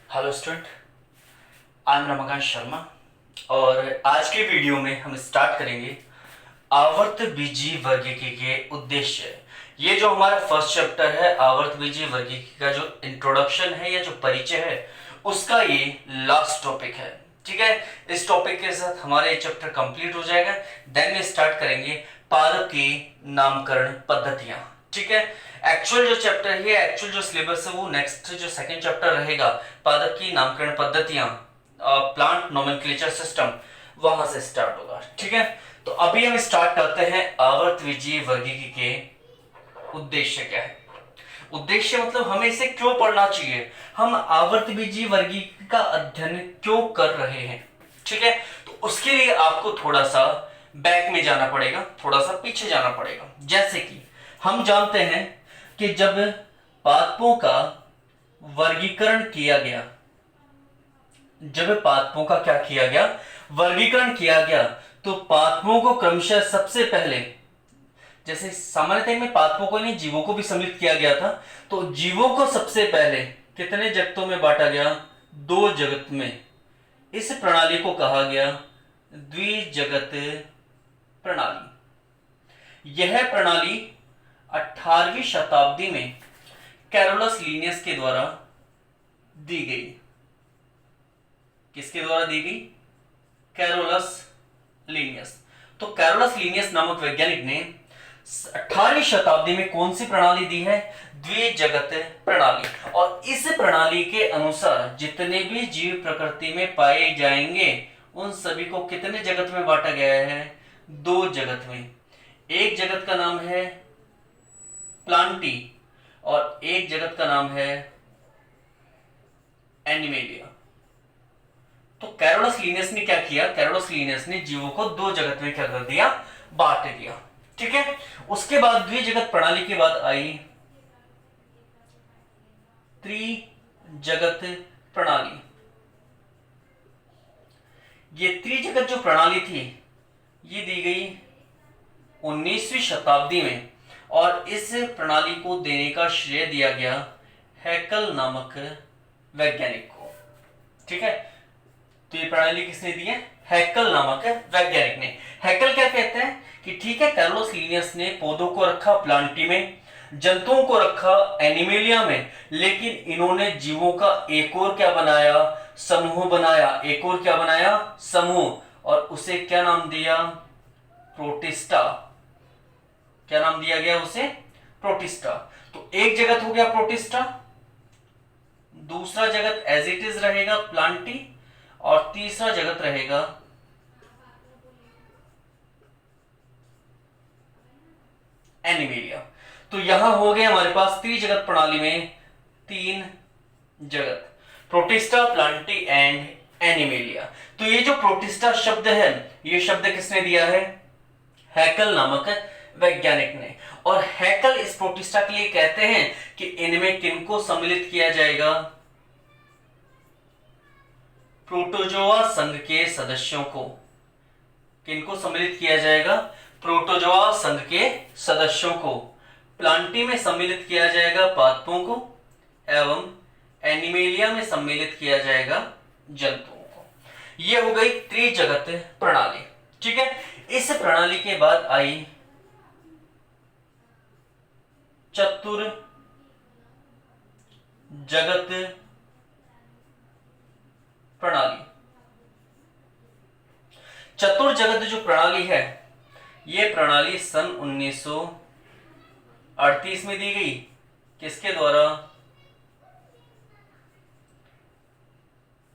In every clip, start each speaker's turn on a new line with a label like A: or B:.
A: Hello student, I am Ramakant Sharma और आज के वीडियो में हम स्टार्ट करेंगे आवर्त बीजीय वर्गीकी के उद्देश्य। ये जो हमारा फर्स्ट चैप्टर है आवर्त बीजीय वर्गीकी का जो इंट्रोडक्शन है या जो परिचय है उसका ये लास्ट टॉपिक है। ठीक है, इस टॉपिक के साथ हमारा ये चैप्टर कंप्लीट हो जाएगा। देन में स्टार्ट करेंगे पादप की नामकरण पद्धतियां। ठीक है, एक्चुअल जो चैप्टर है, एक्चुअल जो सिलेबस है वो नेक्स्ट जो सेकंड चैप्टर रहेगा पादप की नामकरण पद्धतियां, प्लांट नोमेनक्लेचर सिस्टम, वहां से स्टार्ट होगा। ठीक है, तो अभी हम स्टार्ट करते हैं आवर्त बीजीय वर्गीकी के उद्देश्य क्या है। उद्देश्य मतलब हमें इसे क्यों पढ़ना चाहिए, हम आवर्त बीजीय वर्गीकी का अध्ययन क्यों कर रहे हैं। ठीक है, तो उसके लिए आपको थोड़ा सा बैक में जाना पड़ेगा, थोड़ा सा पीछे जाना पड़ेगा। जैसे कि हम जानते हैं कि जब पादपों का वर्गीकरण किया गया, जब पादपों का क्या किया गया, वर्गीकरण किया गया, तो पादपों को क्रमशः सबसे पहले, जैसे सामान्यतः में पादपों को नहीं जीवों को भी सम्मिलित किया गया था, तो जीवों को सबसे पहले कितने जगतों में बांटा गया, 2 जगत में। इस प्रणाली को कहा गया द्विजगत प्रणाली। यह प्रणाली 18वीं शताब्दी में कैरोलस लीनियस के द्वारा दी गई। किसके द्वारा दी गई? Carolus Linnaeus. तो कैरोलस लीनियस नामक वैज्ञानिक ने 18वीं शताब्दी में कौन सी प्रणाली दी है? द्विजगत प्रणाली। और इस प्रणाली के अनुसार जितने भी जीव प्रकृति में पाए जाएंगे उन सभी को कितने जगत में बांटा गया है? 2 जगत में। एक जगत का नाम है प्लांटी और एक जगत का नाम है एनिमेलिया। तो कैरोलस लीनियस ने क्या किया? कैरोलस लीनियस ने जीवों को 2 जगत में क्या कर दिया? बांट दिया। ठीक है, उसके बाद द्विजगत प्रणाली के बाद आई त्रिजगत प्रणाली। ये त्रिजगत जो प्रणाली थी ये दी गई 19वीं शताब्दी में और इस प्रणाली को देने का श्रेय दिया गया हैकल नामक वैज्ञानिक को। ठीक है, तो ये प्रणाली किसने दी है? हैकल नामक वैज्ञानिक ने। हैकल क्या कहते हैं कि ठीक है, कैरोलस लीनियस ने पौधों को रखा प्लांटी में, जंतुओं को रखा एनिमेलिया में, लेकिन इन्होंने जीवों का एक और क्या बनाया? समूह बनाया। एक और क्या बनाया? समूह। और उसे क्या नाम दिया? प्रोटिस्टा। क्या नाम दिया गया उसे? प्रोटिस्टा। तो एक जगत हो गया प्रोटिस्टा, दूसरा जगत एज इट इज रहेगा प्लांटी और तीसरा जगत रहेगा एनिमेलिया। तो यहां हो गए हमारे पास त्रिजगत प्रणाली में 3 जगत, प्रोटिस्टा, प्लांटी एंड एनिमेलिया। तो ये जो प्रोटिस्टा शब्द है ये शब्द किसने दिया है? हैकल नामक वैज्ञानिक ने। और हैकल इस प्रोटिस्टा के लिए कहते हैं कि इनमें किनको सम्मिलित किया जाएगा? प्रोटोजोआ संघ के सदस्यों को। किनको सम्मिलित किया जाएगा? प्रोटोजोआ संघ के सदस्यों को। प्लांटी में सम्मिलित किया जाएगा पादपों को एवं एनिमेलिया में सम्मिलित किया जाएगा जंतुओं को। यह हो गई त्रिजगत प्रणाली। ठीक है, इस प्रणाली के बाद आई चतुर जगत प्रणाली। चतुर जगत जो प्रणाली है यह प्रणाली सन 1938 में दी गई। किसके द्वारा?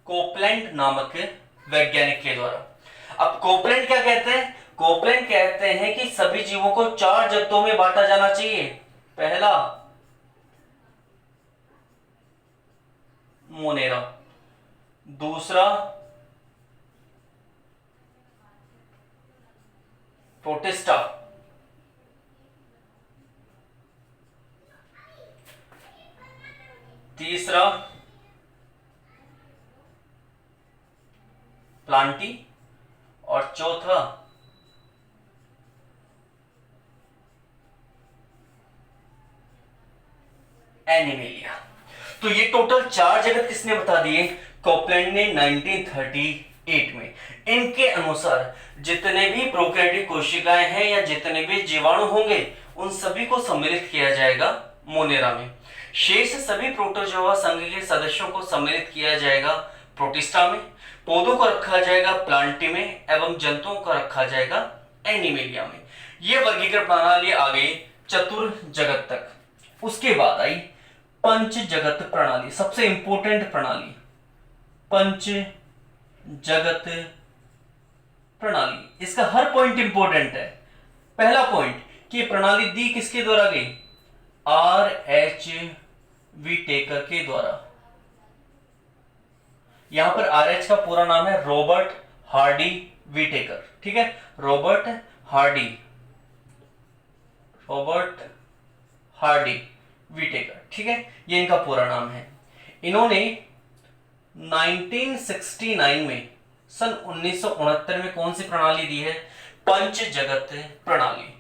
A: कोपलैंड नामक वैज्ञानिक के द्वारा। अब कोपलैंड क्या कहते हैं? कोपलैंड कहते हैं कि सभी जीवों को 4 जगतों में बांटा जाना चाहिए। पहला मोनेरा, दूसरा प्रोटिस्टा, तीसरा प्लांटी और चौथा एनिमेलिया। तो ये टोटल 4 जगत किसने बता दिए? कॉपलैंड ने 1938 में। इनके अनुसार जितने भी प्रोकैरियोटिक कोशिकाएं हैं या जितने भी जीवाणु होंगे उन सभी को सम्मिलित किया जाएगा मोनेरा में। शेष सभी प्रोटोजोआ संघ के सदस्यों को सम्मिलित किया जाएगा प्रोटिस्टा में। पौधों को रखा जाएगा प्लांटी में एवं जंतुओं को रखा जाएगा एनिमेलिया में। यह वर्गीकरण प्रणाली आ गई चतुर जगत तक। उसके बाद आई पंच जगत प्रणाली, सबसे इंपॉर्टेंट प्रणाली पंच जगत प्रणाली। इसका हर पॉइंट इंपॉर्टेंट है। पहला पॉइंट कि प्रणाली दी किसके द्वारा गई? RH विटेकर के द्वारा। यहां पर RH का पूरा नाम है रॉबर्ट हार्डी विटेकर, ठीक है, रॉबर्ट हार्डी विटेकर, ठीक है, ये इनका पूरा नाम है। इन्होंने 1969 में, सन 1969 में कौन सी प्रणाली दी है? पंच जगत प्रणाली।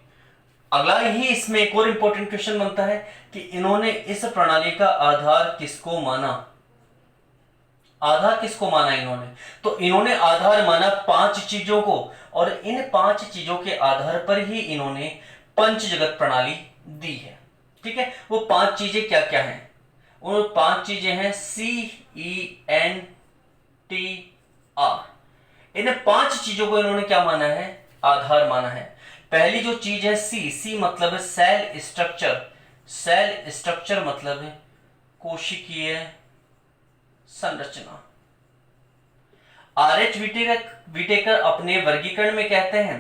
A: अगला ही इसमें एक और इंपॉर्टेंट क्वेश्चन बनता है कि इन्होंने इस प्रणाली का आधार किसको माना? आधार किसको माना इन्होंने? तो इन्होंने आधार माना 5 चीजों को, और इन 5 चीजों के आधार पर ही इन्होंने पंच जगत प्रणाली दी है, ठीक है। वो 5 चीजें क्या क्या हैं? वो 5 चीजें हैं CENTR। इन 5 चीजों को इन्होंने क्या माना है? आधार माना है। पहली जो चीज है सी मतलब सेल स्ट्रक्चर। सेल स्ट्रक्चर मतलब कोशिकीय संरचना। RH विटेकर अपने वर्गीकरण में कहते हैं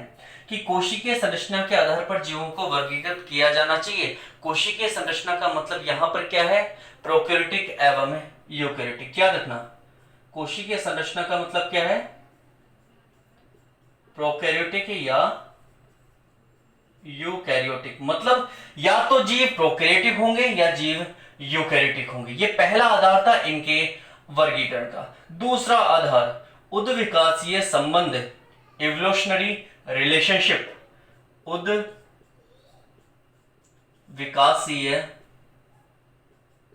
A: कि कोशिकीय संरचना के आधार पर जीवों को वर्गीकृत किया जाना चाहिए। कोशिकीय संरचना का मतलब यहां पर क्या है? प्रोकैरियोटिक एवं यूकैरियोटिक। याद रखना, कोशिकीय संरचना का मतलब क्या है? प्रोकैरियोटिक या यूकैरियोटिक। मतलब या तो जीव प्रोकैरियोटिक होंगे या जीव यूकैरियोटिक होंगे। ये पहला आधार था इनके वर्गीकरण का। दूसरा आधार उद्विकासीय संबंध, इवोल्यूशनरी रिलेशनशिप। उद्विकासीय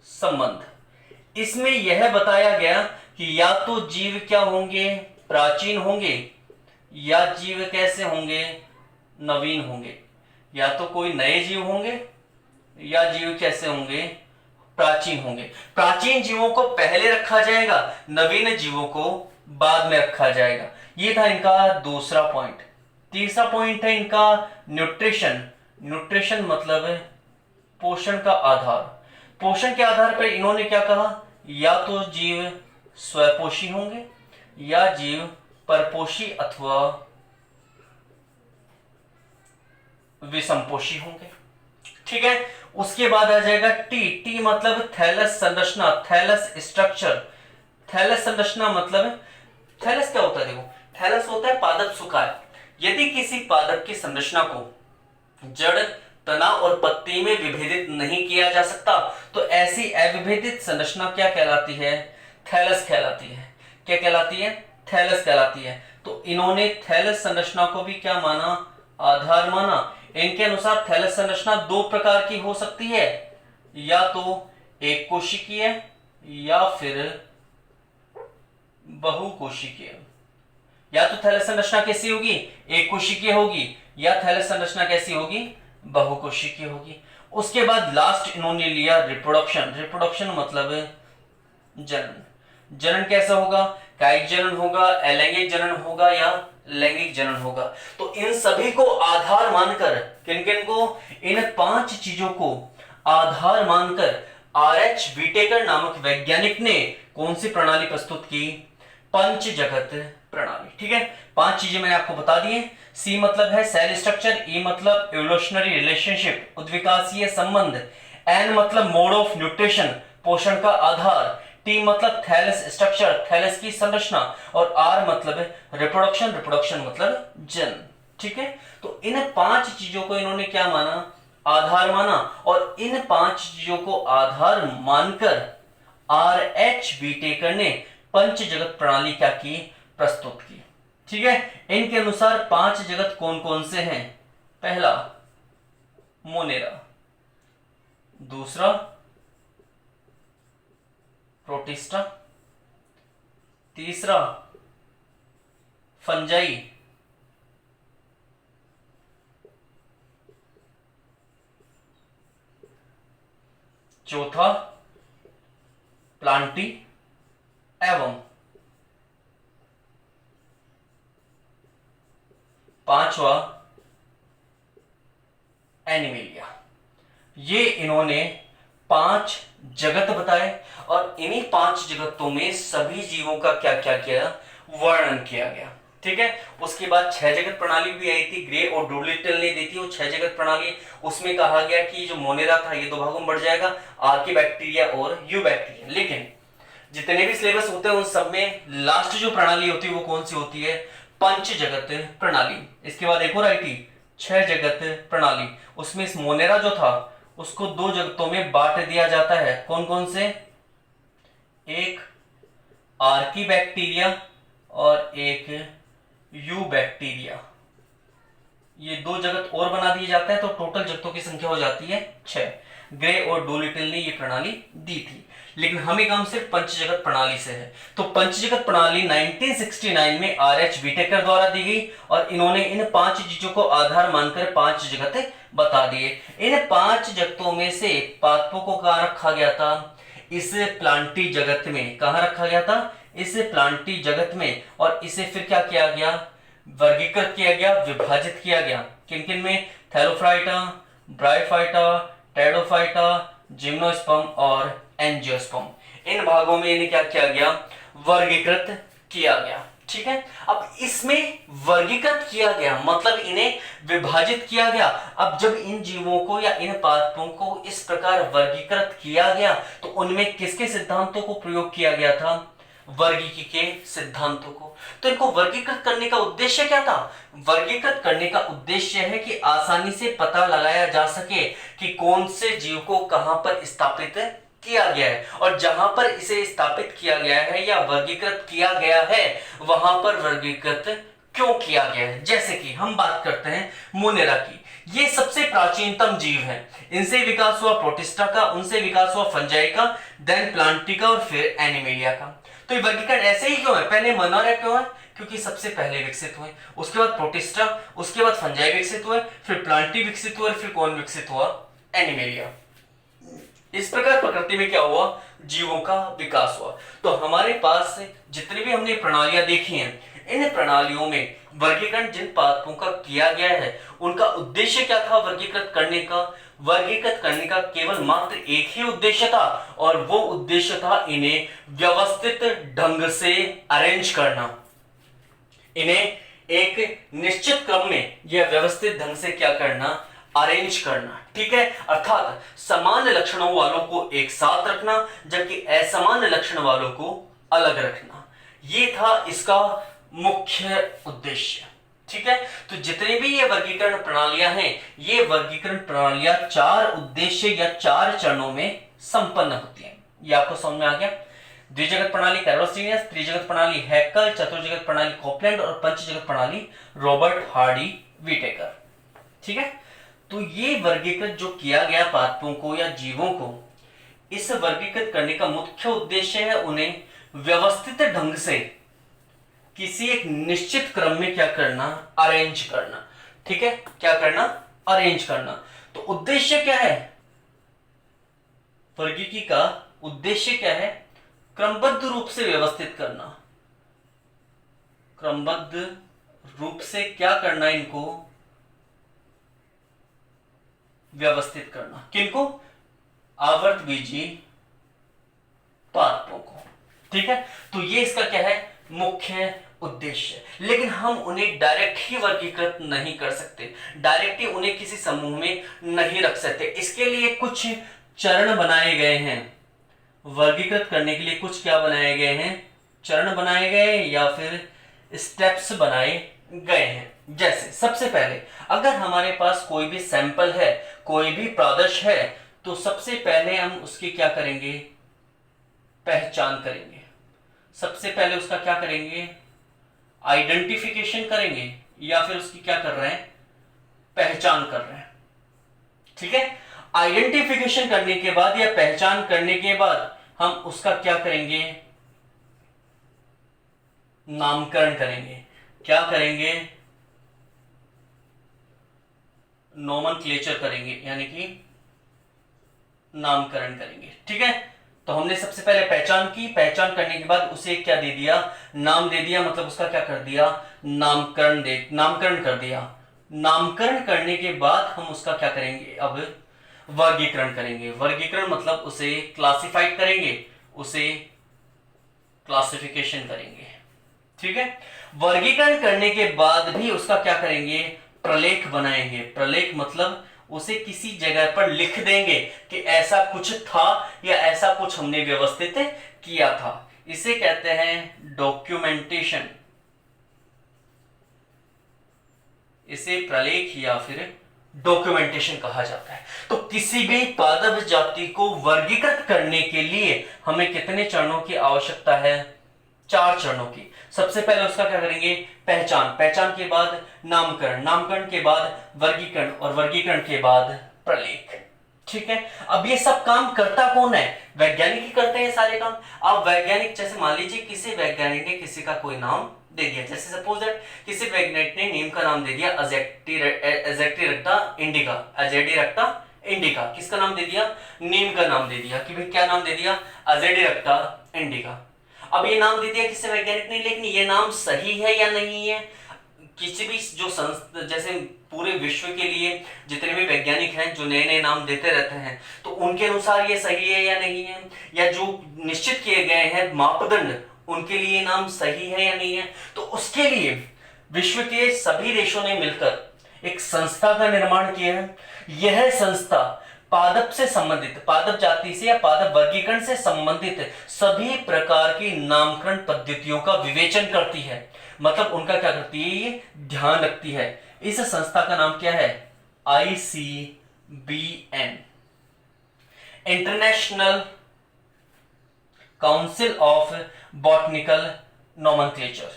A: संबंध। इसमें यह बताया गया कि या तो जीव क्या होंगे? प्राचीन होंगे, या जीव कैसे होंगे? नवीन होंगे। या तो कोई नए जीव होंगे या जीव कैसे होंगे? प्राचीन होंगे। प्राचीन जीवों को पहले रखा जाएगा, नवीन जीवों को बाद में रखा जाएगा। ये था इनका दूसरा पॉइंट। तीसरा पॉइंट है इनका न्यूट्रिशन। न्यूट्रिशन मतलब पोषण का आधार। पोषण के आधार पर इन्होंने क्या कहा? या तो जीव स्वपोषी होंगे या जीव परपोषी अथवा विषमपोषी होंगे, ठीक है। उसके बाद आ जाएगा टी मतलब थैलस संरचना, थैलस स्ट्रक्चर। थैलस संरचना मतलब थैलस क्या होता है? देखो, थैलस होता है पादप सुखाय। यदि किसी पादप की संरचना को जड़, तना और पत्ती में विभेदित नहीं किया जा सकता तो ऐसी अविभेदित संरचना क्या कहलाती है? थैलस कहलाती है। क्या कहलाती है? थैलस कहलाती है। तो इन्होंने थैलस संरचना को भी क्या माना? आधार माना। इनके अनुसार थैलस संरचना 2 प्रकार की हो सकती है, या तो एक कोशिकीय या फिर बहुकोशिकीय। या तो थैलस संरचना कैसी होगी? एक कोशिकीय होगी, या थैलस संरचना कैसी होगी? बहुकोशिकीय होगी। उसके बाद लास्ट इन्होंने लिया रिप्रोडक्शन। रिप्रोडक्शन मतलब जनन। जनन कैसा होगा? कायिक जनन होगा, अलैंगिक जनन होगा या लैंगिक जनन होगा। तो इन सभी को आधार मानकर, किन किन को? इन 5 चीजों को आधार मानकर RH विटेकर नामक वैज्ञानिक ने कौन सी प्रणाली प्रस्तुत की? पंच जगत प्रणाली, ठीक है। 5 चीजें मैंने आपको बता दी है। C मतलब है सेल स्ट्रक्चर, E मतलब इवोल्यूशनरी रिलेशनशिप, उद्विकासीय संबंध, N मतलब मोड ऑफ न्यूट्रिशन, पोषण का आधार, T मतलब थैलस स्ट्रक्चर, थैलस की संरचना, और R मतलब रिप्रोडक्शन, रिप्रोडक्शन मतलब जन्म, ठीक है। तो इन 5 चीजों को इन्होंने क्या माना? आधार माना। और इन 5 चीजों को आधार मानकर RH विटेकर ने पंच जगत प्रणाली क्या की? प्रस्तुत की, ठीक है। इनके अनुसार 5 जगत कौन कौन से हैं? पहला मोनेरा, दूसरा प्रोटिस्टा, तीसरा फंजाई, चौथा प्लांटी एवं पांचवा एनिमेलिया। ये इन्होंने 5 जगत बताए और इन्हीं 5 जगतों में सभी जीवों का क्या क्या किया, वर्णन किया गया। ठीक है, उसके बाद 6 जगत प्रणाली भी आई थी, ग्रे और डूलिटल ने दी थी वो 6 जगत प्रणाली। उसमें कहा गया कि जो मोनेरा था ये 2 भागों में बढ़ जाएगा, आर्किबैक्टीरिया और यूबैक्टीरिया। लेकिन जितने भी सिलेबस होते हैं उन सब में लास्ट जो प्रणाली होती है वो कौन सी होती है, पंच जगत प्रणाली। इसके बाद एक और आई थी 6 जगत प्रणाली। उसमें इस मोनेरा जो था उसको 2 जगतों में बांट दिया जाता है। कौन कौन से, एक आर्किबैक्टीरिया और एक यूबैक्टीरिया। ये 2 जगत और बना दिए जाते हैं तो टोटल जगतों की संख्या हो जाती है 6। ग्रे और डोलिटल ने ये प्रणाली दी थी, लेकिन हमें काम सिर्फ पंच जगत प्रणाली से है। तो पंच जगत प्रणाली 1969 में आर.एच. व्हिटेकर द्वारा दी गई और इन्होंने इन 5 चीजों को आधार मानकर 5 जगत बता दिए। इन 5 जगतों में से पादपों को कहां रखा गया था, इस प्लांटी जगत में। कहां रखा गया था, इस प्लांटी जगत में। और इसे फिर क्या किया गया, वर्गीकृत किया गया, विभाजित किया गया। किन किन में, थैलोफ्राइटा, ब्रायोफाइटा, टेडोफाइटा, जिम्नोस्पर्म और एंजियोस्पर्म। इन भागों में इन्हें क्या किया गया, वर्गीकृत किया गया। ठीक है, अब इसमें वर्गीकृत किया गया मतलब इन्हें विभाजित किया गया। अब जब इन जीवों को या इन पादपों को इस प्रकार वर्गीकृत किया गया तो उनमें किसके सिद्धांतों को प्रयोग किया गया था, वर्गीकी के सिद्धांतों को। तो इनको वर्गीकृत करने का उद्देश्य क्या था, वर्गीकृत करने का उद्देश्य है कि आसानी से पता लगाया जा सके कि कौन से जीव को कहां पर स्थापित किया गया है, और जहां पर इसे स्थापित किया गया है या वर्गीकृत किया गया है वहां पर वर्गीकृत क्यों किया गया है। जैसे कि हम बात करते हैं मोनेरा की, ये सबसे प्राचीनतम जीव है। इनसे विकास हुआ प्रोटिस्टा का, उनसे विकास हुआ फंजाई का, देन प्लांटी का और फिर एनिमेलिया का। तो ये वर्गीकरण ऐसे ही क्यों है, पहले मोनेरा क्यों है, क्योंकि सबसे पहले विकसित हुए, उसके बाद प्रोटिस्टा, उसके बाद फंजाई विकसित हुए, फिर प्लांटी विकसित हुआ, फिर कौन विकसित हुआ, एनिमेलिया। इस प्रकार प्रकृति में क्या हुआ, जीवों का विकास हुआ। तो हमारे पास जितनी भी हमने प्रणालियां देखी हैं, इन प्रणालियों में वर्गीकरण जिन पादपों का किया गया है उनका उद्देश्य क्या था, वर्गीकृत करने का। वर्गीकृत करने का केवल मात्र एक ही उद्देश्य था और वो उद्देश्य था इन्हें व्यवस्थित ढंग से अरेंज करना, इन्हें एक निश्चित क्रम में या व्यवस्थित ढंग से क्या करना, अरेंज करना। ठीक है, अर्थात समान लक्षणों वालों को एक साथ रखना जबकि असमान लक्षण वालों को अलग रखना, ये था इसका मुख्य उद्देश्य। ठीक है, तो जितने भी ये वर्गीकरण प्रणालियां हैं, ये वर्गीकरण प्रणालियां 4 उद्देश्य या 4 चरणों में संपन्न होती हैं। ये आपको समझ में आ गया। द्विजगत प्रणाली कैरोसिनियस, त्रिजगत प्रणाली हैक्कल, चतुर्जगत प्रणाली कॉपलैंड और पंचजगत प्रणाली रॉबर्ट हार्डी व्हिटेकर। ठीक है, तो ये वर्गीकृत जो किया गया पादपों को या जीवों को, इस वर्गीकृत करने का मुख्य उद्देश्य है उन्हें व्यवस्थित ढंग से किसी एक निश्चित क्रम में क्या करना, अरेंज करना। ठीक है, क्या करना, अरेंज करना। तो उद्देश्य क्या है, वर्गीकी का उद्देश्य क्या है, क्रमबद्ध रूप से व्यवस्थित करना। क्रमबद्ध रूप से क्या करना, इनको व्यवस्थित करना। किनको, आवर्तबीजी पादपों को। ठीक है, तो ये इसका क्या है, मुख्य उद्देश्य। लेकिन हम उन्हें डायरेक्ट ही वर्गीकृत नहीं कर सकते, डायरेक्ट ही उन्हें किसी समूह में नहीं रख सकते। इसके लिए कुछ चरण बनाए गए हैं, वर्गीकृत करने के लिए कुछ क्या बनाए गए हैं, चरण बनाए गए या फिर स्टेप्स बनाए गए हैं। जैसे सबसे पहले अगर हमारे पास कोई भी सैंपल है, कोई भी प्रादर्श है, तो सबसे पहले हम उसकी क्या करेंगे, पहचान करेंगे। सबसे पहले उसका क्या करेंगे, आइडेंटिफिकेशन करेंगे या फिर उसकी क्या कर रहे हैं, पहचान कर रहे हैं। ठीक है, आइडेंटिफिकेशन करने के बाद या पहचान करने के बाद हम उसका क्या करेंगे, नामकरण करेंगे। क्या करेंगे, नोमेनक्लेचर करेंगे, यानी कि नामकरण करेंगे। ठीक है, तो हमने सबसे पहले पहचान की, पहचान करने के बाद उसे क्या दे दिया, नाम दे दिया, मतलब उसका क्या कर दिया, नामकरण कर दिया। नामकरण करने के बाद हम उसका क्या करेंगे, अब वर्गीकरण करेंगे। वर्गीकरण मतलब उसे क्लासिफाइड करेंगे, उसे क्लासिफिकेशन करेंगे। ठीक है, वर्गीकरण करने के बाद भी उसका क्या करेंगे, प्रलेख बनाएंगे। प्रलेख मतलब उसे किसी जगह पर लिख देंगे कि ऐसा कुछ था या ऐसा कुछ हमने व्यवस्थित किया था। इसे कहते हैं डॉक्यूमेंटेशन। इसे प्रलेख या फिर डॉक्यूमेंटेशन कहा जाता है। तो किसी भी पादप जाति को वर्गीकृत करने के लिए हमें कितने चरणों की आवश्यकता है, 4 चरणों की। सबसे पहले उसका क्या करेंगे, पहचान, पहचान के बाद नामकरण, नामकरण के बाद वर्गीकरण और वर्गीकरण के बाद प्रलेख। ठीक है, अब ये सब काम करता कौन है, वैज्ञानिक ही करते हैं सारे काम। अब वैज्ञानिक, जैसे मान लीजिए किसी वैज्ञानिक ने किसी का कोई नाम दे दिया, जैसे सपोज दैट किसी वैज्ञानिक ने नीम का नाम दे दिया अजेक्टिरक्टा इंडिका, अजेडिरक्टा इंडिका। किसका नाम दे दिया, नीम का नाम दे दिया कि भाई क्या नाम दे दिया, अजेडिरक्टा इंडिका। अब ये नाम दे दिया किसी वैज्ञानिक ने, लेकिन ये नाम सही है या नहीं है, किसी भी जो जैसे पूरे विश्व के लिए जितने भी वैज्ञानिक हैं जो नए नए नाम देते रहते हैं, तो उनके अनुसार ये सही है या नहीं है, या जो निश्चित किए गए हैं मापदंड उनके लिए नाम सही है या नहीं है। तो उसके लिए विश्व के सभी देशों ने मिलकर एक संस्था का निर्माण किया है। यह संस्था पादप से संबंधित, पादप जाति से या पादप वर्गीकरण से संबंधित सभी प्रकार की नामकरण पद्धतियों का विवेचन करती है, मतलब उनका क्या करती है, ये ध्यान रखती है। इस संस्था का नाम क्या है, ICBN, international council of botanical nomenclature.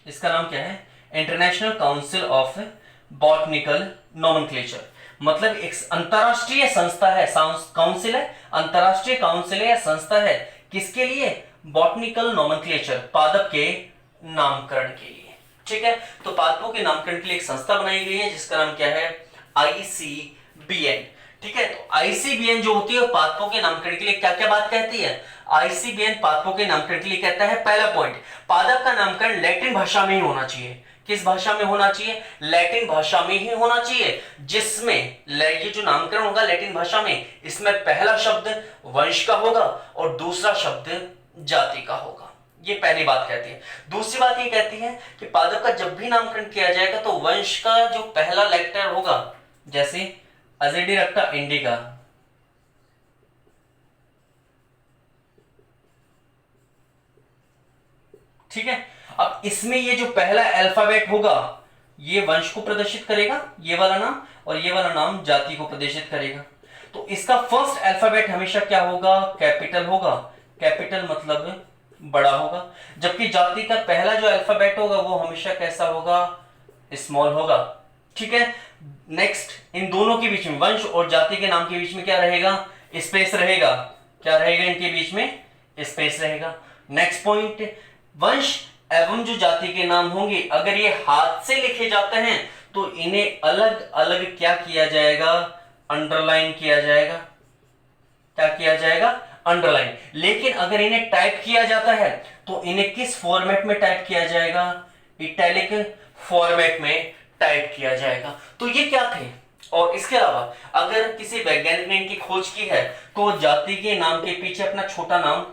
A: इसका नाम क्या है, international council of botanical nomenclature. मतलब एक अंतरराष्ट्रीय संस्था है, काउंसिल है, अंतरराष्ट्रीय काउंसिल है या संस्था है, किसके लिए, बॉटनिकल नोमेनक्लेचर, पादप के नामकरण के लिए। ठीक है, तो पादपों के नामकरण के लिए एक संस्था बनाई गई है जिसका नाम क्या है, ICBN। ठीक है, तो ICBN जो होती है पादपों के नामकरण के लिए क्या क्या बात कहती है, ICBN पादपों के नामकरण के लिए कहता है, पहला पॉइंट, पादप का नामकरण लैटिन भाषा में ही होना चाहिए। किस भाषा में होना चाहिए, लैटिन भाषा में ही होना चाहिए, जिसमें ये जो नामकरण होगा लैटिन भाषा में, इसमें पहला शब्द वंश का होगा और दूसरा शब्द जाति का होगा। ये पहली बात कहती है। दूसरी बात ये कहती है कि पादप का जब भी नामकरण किया जाएगा तो वंश का जो पहला लेटर होगा, जैसे अजेडिरक्टा इंडिका, ठीक है, अब इसमें ये जो पहला अल्फाबेट होगा ये वंश को प्रदर्शित करेगा, ये वाला नाम, और ये वाला नाम जाति को प्रदर्शित करेगा। तो इसका फर्स्ट अल्फाबेट हमेशा क्या होगा, कैपिटल होगा, कैपिटल मतलब बड़ा होगा, जबकि जाति का पहला जो अल्फाबेट होगा वो हमेशा कैसा होगा, स्मॉल होगा। ठीक है, नेक्स्ट, इन दोनों के बीच में, वंश और जाति के नाम के बीच में क्या रहेगा, स्पेस रहेगा। क्या रहेगा, इनके बीच में स्पेस रहेगा। नेक्स्ट पॉइंट, वंश एवं जो जाति के नाम होंगे अगर ये हाथ से लिखे जाते हैं तो इन्हें अलग अलग क्या किया जाएगा, अंडरलाइन किया जाएगा। क्या किया जाएगा, अंडरलाइन। लेकिन अगर इन्हें टाइप किया जाता है तो इन्हें किस फॉर्मेट में टाइप किया जाएगा, इटैलिक फॉर्मेट में टाइप किया जाएगा। तो ये क्या थे, और इसके अलावा अगर किसी वैज्ञानिक ने इनकी खोज की है तो जाति के नाम के पीछे अपना छोटा नाम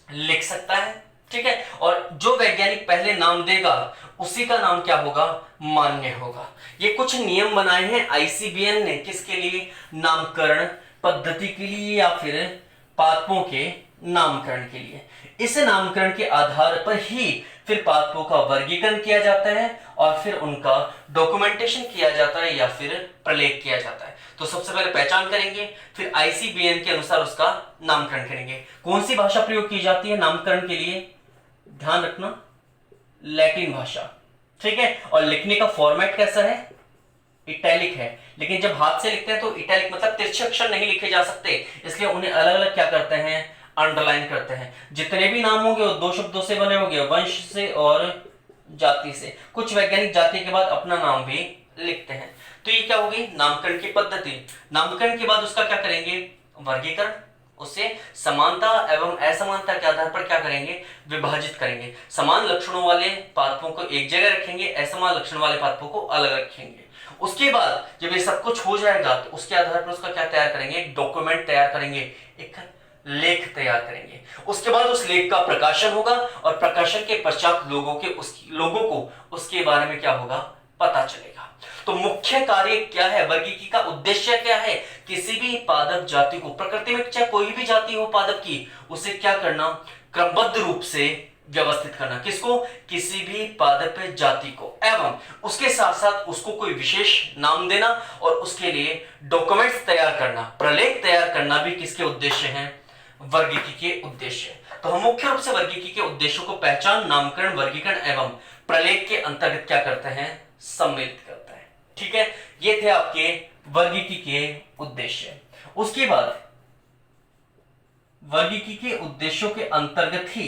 A: लिख सकता है। ठीक है, और जो वैज्ञानिक पहले नाम देगा उसी का नाम क्या होगा, मान्य होगा। ये कुछ नियम बनाए हैं ICBN ने, किसके लिए, नामकरण पद्धति के लिए या फिर पादपों के नामकरण के लिए। इस नामकरण के आधार पर ही फिर पादपों का वर्गीकरण किया जाता है और फिर उनका डॉक्यूमेंटेशन किया जाता है या फिर प्रलेख किया जाता है। तो सबसे पहले पहचान करेंगे, फिर ICBN के अनुसार उसका नामकरण करेंगे। कौन सी भाषा प्रयोग की जाती है नामकरण के लिए, ध्यान रखना, लैटिन भाषा। ठीक है, और लिखने का फॉर्मेट कैसा है, इटैलिक है, लेकिन जब हाथ से लिखते हैं तो इटैलिक मतलब तिरछे अक्षर नहीं लिखे जा सकते, इसलिए उन्हें अलग अलग क्या करते हैं, अंडरलाइन करते हैं। जितने भी नाम होंगे वो दो शब्दों से बने होंगे, वंश से और जाति से। कुछ वैज्ञानिक जाति के बाद अपना नाम भी लिखते हैं। तो ये क्या होगी, नामकरण की पद्धति। नामकरण के बाद उसका क्या करेंगे, वर्गीकरण, उसे समानता एवं असमानता के आधार पर क्या करेंगे, विभाजित करेंगे। समान लक्षणों वाले पादपों को एक जगह रखेंगे, असमान लक्षण वाले पादपों को अलग रखेंगे। उसके बाद जब ये सब कुछ हो जाएगा तो उसके आधार पर उसका क्या तैयार करेंगे, एक डॉक्यूमेंट तैयार करेंगे, एक लेख तैयार करेंगे। उसके बाद उस लेख का प्रकाशन होगा और प्रकाशन के पश्चात लोगों को उसके बारे में क्या होगा, पता चलेगा। तो मुख्य कार्य क्या है, वर्गीकी का उद्देश्य क्या है, किसी भी पादप जाति को, प्रकृति में चाहे कोई भी जाति हो पादप की, उसे क्या करना, क्रमबद्ध रूप से व्यवस्थित करना। किसको, किसी भी पादप जाति को, एवं उसके साथ साथ उसको कोई विशेष नाम देना और उसके लिए डॉक्यूमेंट्स तैयार करना, प्रलेख तैयार करना भी किसके उद्देश्य हैं, वर्गीकी के उद्देश्य। तो हम मुख्य रूप से वर्गीकी के उद्देश्यों को पहचान, नामकरण, वर्गीकरण एवं प्रलेख के अंतर्गत क्या करते हैं, सम्मिलित करते हैं। ठीक है, ये थे आपके वर्गीकी के उद्देश्य। उसके बाद वर्गीकी के उद्देश्यों के अंतर्गत ही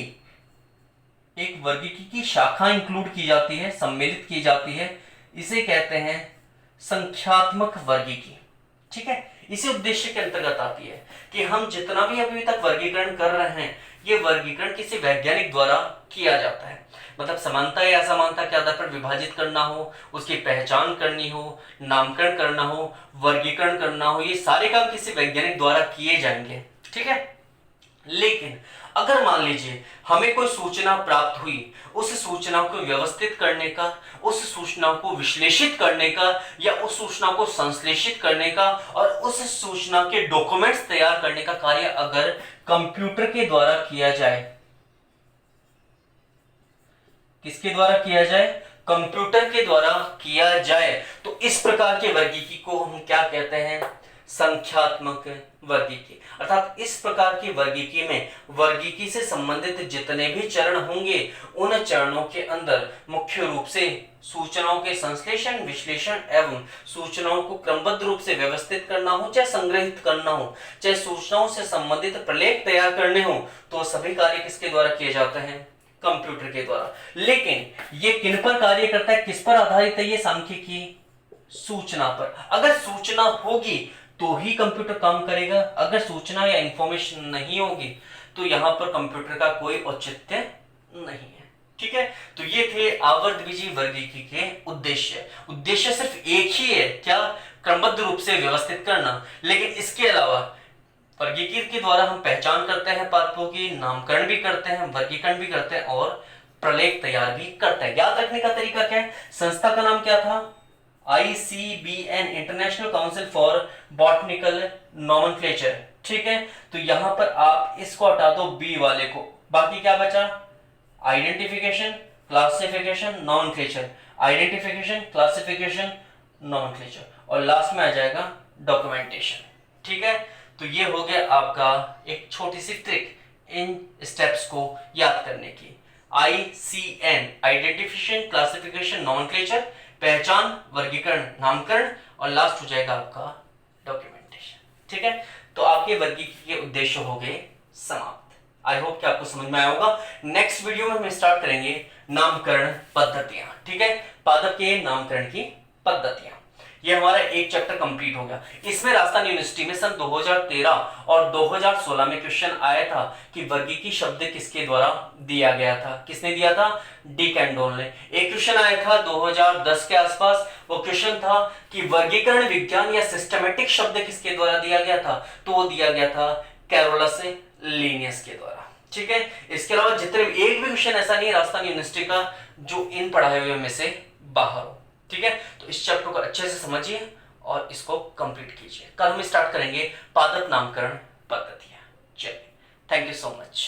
A: एक वर्गीकी की शाखा इंक्लूड की जाती है, सम्मिलित की जाती है। इसे कहते हैं संख्यात्मक वर्गीकी। ठीक है, इसी उद्देश्य के अंतर्गत आती है कि हम जितना भी अभी तक वर्गीकरण कर रहे हैं, ये वर्गीकरण किसी वैज्ञानिक द्वारा किया जाता है। मतलब समानता या असमानता के आधार पर विभाजित करना हो, उसकी पहचान करनी हो, नामकरण करना हो, वर्गीकरण करना हो, ये सारे काम किसी वैज्ञानिक द्वारा किए जाएंगे। ठीक है, लेकिन अगर मान लीजिए हमें कोई सूचना प्राप्त हुई, उस सूचना को व्यवस्थित करने का, उस सूचना को विश्लेषित करने का या उस सूचना को संश्लेषित करने का और उस सूचना के डॉक्यूमेंट्स तैयार करने का कार्य अगर कंप्यूटर के द्वारा किया जाए, किसके द्वारा किया जाए, कंप्यूटर के द्वारा किया जाए, तो इस प्रकार के वर्गीकी को हम क्या कहते हैं, संख्यात्मक वर्गीकी। अर्थात इस प्रकार की वर्गीकी में वर्गीकी से संबंधित जितने भी चरण होंगे, उन चरणों के अंदर मुख्य रूप से सूचनाओं के संश्लेषण, विश्लेषण एवं सूचनाओं को क्रमबद्ध रूप से व्यवस्थित करना हो, चाहे संग्रहित करना हो, चाहे सूचनाओं से संबंधित प्रलेख तैयार करने हो, तो सभी कार्य किसके द्वारा किए जाते हैं, कंप्यूटर के द्वारा। लेकिन ये किन पर कार्य करता है, किस पर आधारित है ये सांख्यिकी, सूचना पर। अगर सूचना होगी तो ही कंप्यूटर काम करेगा, अगर सूचना या इंफॉर्मेशन नहीं होगी तो यहां पर कंप्यूटर का कोई औचित्य नहीं है। ठीक है, तो ये थे आवर्तबीजी वर्गीकी के उद्देश्य। उद्देश्य सिर्फ एक ही है, क्या, क्रमबद्ध रूप से व्यवस्थित करना। लेकिन इसके अलावा वर्गीकी के द्वारा हम पहचान करते हैं पादपों की, नामकरण भी करते हैं, वर्गीकरण भी करते हैं और प्रलेख तैयार भी करते हैं। याद रखने का तरीका क्या है, संस्था का नाम क्या था, ICBN, international council for botanical nomenclature. ठीक है, तो यहां पर आप इसको हटा दो, बी वाले को, बाकी क्या बचा, identification, classification, nomenclature, identification, classification, nomenclature, और लास्ट में आ जाएगा डॉक्यूमेंटेशन। ठीक है, तो ये हो गया आपका एक छोटी सी ट्रिक इन स्टेप्स को याद करने की। ICN, आइडेंटिफिकेशन, क्लासिफिकेशन, नॉमेनक्लेचर, पहचान, वर्गीकरण, नामकरण, और लास्ट हो जाएगा आपका डॉक्यूमेंटेशन। ठीक है, तो आपके वर्गीकी के उद्देश्य हो गए समाप्त। आई होप कि आपको समझ में आया होगा। नेक्स्ट वीडियो में हम स्टार्ट करेंगे नामकरण पद्धतियां। ठीक है, पादप के नामकरण की पद्धतियां। ये हमारा एक चैप्टर कंप्लीट हो गया। इसमें राजस्थान यूनिवर्सिटी में सन 2013 और 2016 में क्वेश्चन आया था कि वर्गीकी शब्द किसके द्वारा दिया गया था, किसने दिया था, डी कैंडोल ने। एक क्वेश्चन आया था 2010 के आसपास, वो क्वेश्चन था कि वर्गीकरण विज्ञान या सिस्टमेटिक शब्द किसके द्वारा दिया गया था, तो वो दिया गया था कैरोलस लिनियस के द्वारा। ठीक है, इसके अलावा जितने एक भी क्वेश्चन ऐसा नहीं है राजस्थान यूनिवर्सिटी का जो इन पढ़ाए हुए में से बाहर हो। ठीक है, तो इस चैप्टर को अच्छे से समझिए और इसको कंप्लीट कीजिए। कल हम स्टार्ट करेंगे पादप नामकरण पद्धतियां। चलिए, थैंक यू सो मच।